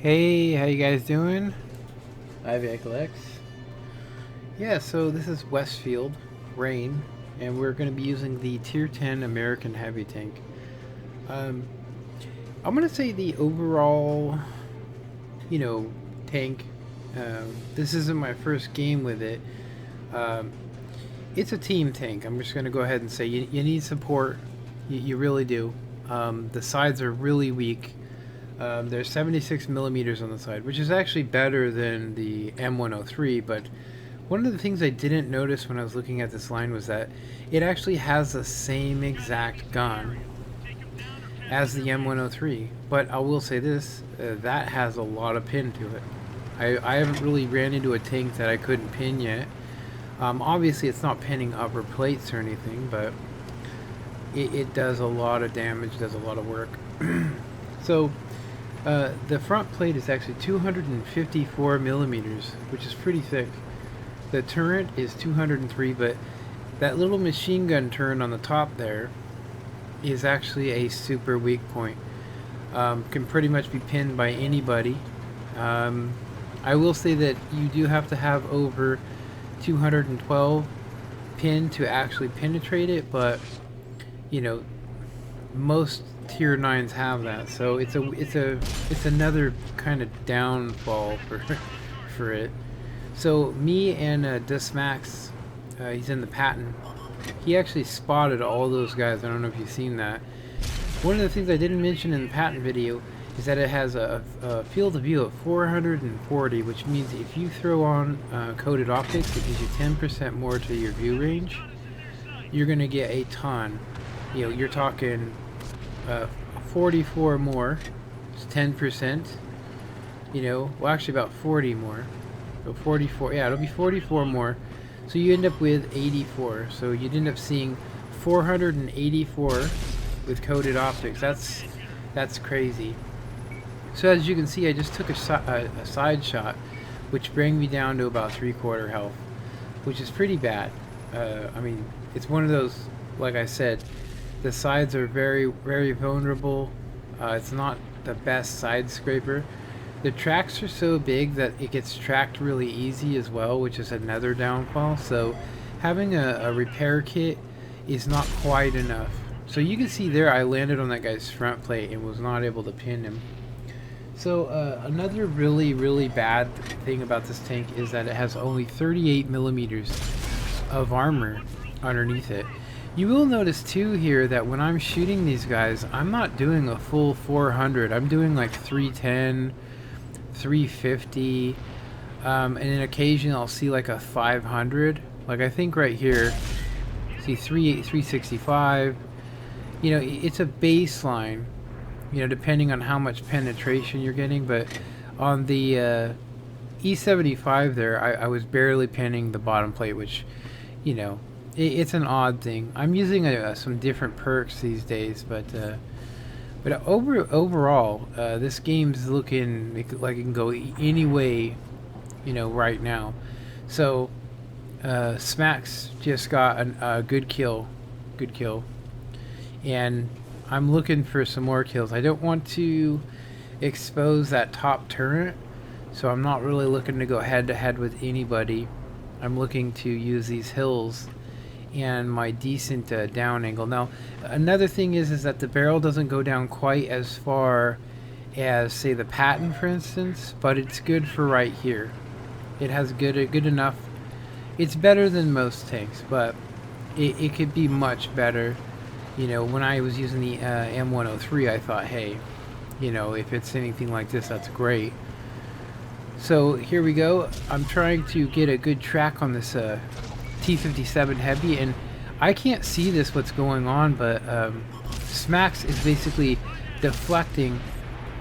Hey, how you guys doing? Hi, X. Yeah, so this is Westfield, Rain, and we're going to be using the Tier 10 American Heavy Tank. Um, I'm going to say the overall, you know, tank, this isn't my first game with it. Um, it's a team tank. I'm just going to go ahead and say you need support. You really do. The sides are really weak. There's 76 millimeters on the side, which is actually better than the M103, but one of the things I didn't notice when I was looking at this line was that it actually has the same exact gun as the M103. But I will say this, that has a lot of pin to it. I haven't really ran into a tank that I couldn't pin yet. Obviously, it's not pinning upper plates or anything, but it does a lot of damage, does a lot of work. So, the front plate is actually 254 millimeters, which is pretty thick. The turret is 203, but that little machine gun turret on the top there is actually a super weak point. Can pretty much be pinned by anybody. I will say that you do have to have over 212 pin to actually penetrate it, but you know, most tier 9s have that, so it's another kind of downfall for it. So me and Dismax, he's in the patent. He actually spotted all those guys. I don't know if you've seen that. One of the things I didn't mention in the patent video is that it has a field of view of 440, which means if you throw on coated optics, it gives you 10% more to your view range. You're gonna get a ton. You know, you're talking 44 more. It's 10%. You know, well, actually about 40 more. So 44, yeah, it'll be 44 more. So you end up with 84. So you'd end up seeing 484 with coated optics. That's crazy. So as you can see, I just took a side shot, which bring me down to about 3/4 health, which is pretty bad. I mean, it's one of those, like I said, the sides are very, very vulnerable. It's not the best side scraper. The tracks are so big that it gets tracked really easy as well, which is another downfall. So having a repair kit is not quite enough. So you can see there I landed on that guy's front plate and was not able to pin him. So another really, really bad thing about this tank is that it has only 38 millimeters of armor underneath it. You will notice too here that when I'm shooting these guys, I'm not doing a full 400. I'm doing like 310, 350, and then occasionally I'll see like a 500. Like I think right here, see 365. You know, it's a baseline, you know, depending on how much penetration you're getting, but on the E75 there, I was barely pinning the bottom plate, which, you know, it's an odd thing. I'm using some different perks these days, but overall, this game's looking like it can go any way, you know, right now. So, Smacks just got a good kill, and I'm looking for some more kills. I don't want to expose that top turret, so I'm not really looking to go head to head with anybody. I'm looking to use these hills and my decent down angle. Now, another thing is that the barrel doesn't go down quite as far as, say, the patent, for instance, but it's good for right here. It has good enough. It's better than most tanks, but it could be much better. You know, when I was using the M103, I thought, hey, you know, if it's anything like this, that's great. So here we go. I'm trying to get a good track on this T57 Heavy, and I can't see this what's going on, but Smacks is basically deflecting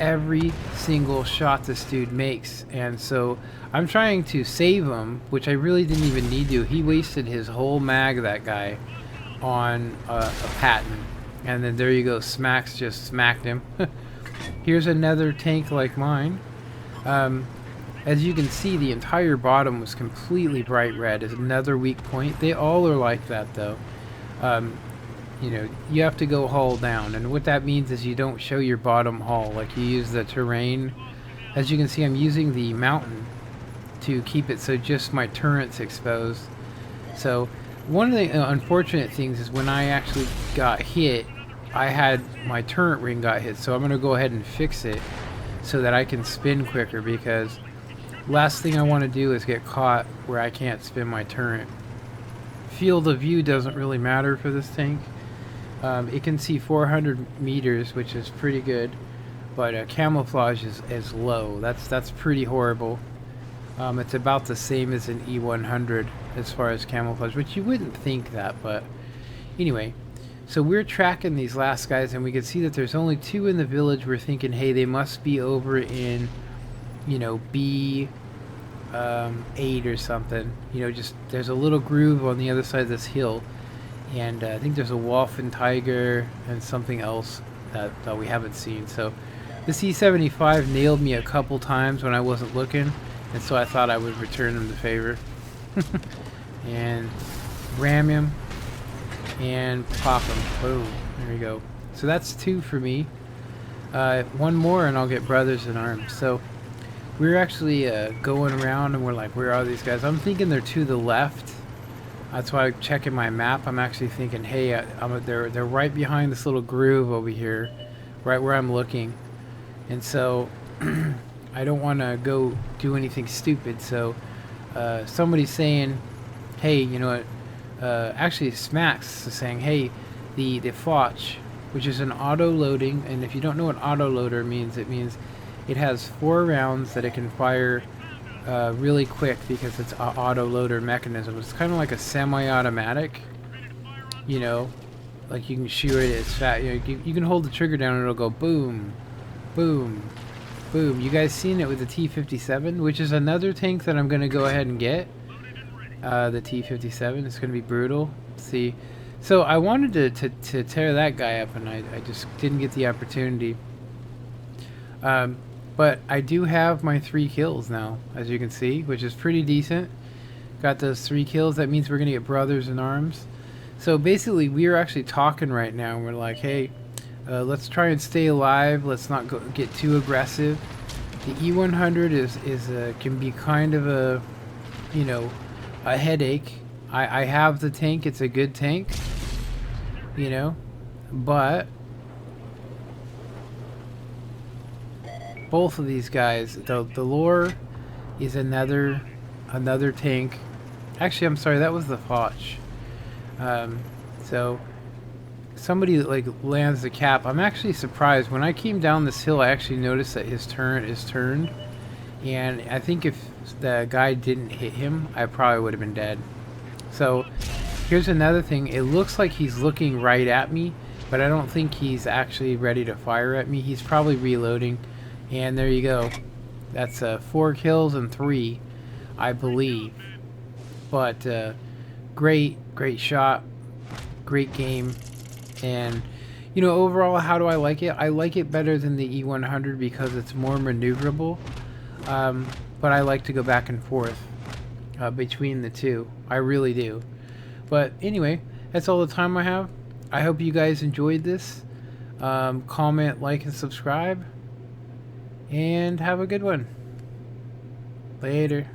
every single shot this dude makes, and so I'm trying to save him, which I really didn't even need to. He wasted his whole mag, that guy, on a patent, and then there you go, Smacks just smacked him. Here's another tank like mine. As you can see, the entire bottom was completely bright red. Is another weak point. They all are like that, though. You know, you have to go hull down, and what that means is you don't show your bottom hull. Like, you use the terrain As you can see, I'm using the mountain to keep it so just my turret's exposed. So one of the unfortunate things is when I actually got hit, I had my turret ring got hit. So I'm going to go ahead and fix it so that I can spin quicker, because last thing I want to do is get caught where I can't spin my turret. Field of view doesn't really matter for this tank. It can see 400 meters, which is pretty good, but camouflage is low. That's pretty horrible. It's about the same as an E100 as far as camouflage, which you wouldn't think that, but anyway. So we're tracking these last guys, and we can see that there's only 2 in the village. We're thinking, hey, they must be over in, you know, B 8 or something. You know, just there's a little groove on the other side of this hill, and I think there's a wolf and tiger and something else that we haven't seen. So this E75 nailed me a couple times when I wasn't looking, and so I thought I would return him the favor and ram him and pop him. Boom. There we go. So that's 2 for me. One more and I'll get brothers in arms. So we're actually going around, and we're like, where are these guys? I'm thinking they're to the left. That's why I'm checking my map. I'm actually thinking, hey, they're right behind this little groove over here, right where I'm looking. And so I don't want to go do anything stupid. So somebody's saying, hey, you know what? Actually, Smacks is saying, hey, the Foch, which is an auto loading, and if you don't know what auto loader means, it means it has 4 rounds that it can fire really quick because it's an auto loader mechanism. It's kind of like a semi-automatic, you know, like you can shoot it as fast. You know, you can hold the trigger down and it'll go boom, boom, boom. You guys seen it with the T57, which is another tank that I'm going to go ahead and get. The T57, it's going to be brutal. See, so I wanted to tear that guy up, and I just didn't get the opportunity. But I do have my 3 kills now, as you can see, which is pretty decent. Got those 3 kills. That means we're going to get brothers in arms. So basically, we are actually talking right now, and we're like, hey, let's try and stay alive. Let's not get too aggressive. The E100 can be kind of a, you know, a headache. I have the tank. It's a good tank, you know, but both of these guys, the lore is another tank. Actually, I'm sorry, that was the Foch. So somebody like lands the cap. I'm actually surprised. When I came down this hill, I actually noticed that his turret is turned, and I think if the guy didn't hit him, I probably would have been dead. So here's another thing. It looks like he's looking right at me, but I don't think he's actually ready to fire at me. He's probably reloading. And there you go. That's 4 kills and 3, I believe. But great shot, great game, and you know, overall, how do I like it? I like it better than the E100 because it's more maneuverable. But I like to go back and forth between the 2. I really do. But anyway, that's all the time I have. I hope you guys enjoyed this. Comment, like, and subscribe. And have a good one. Later.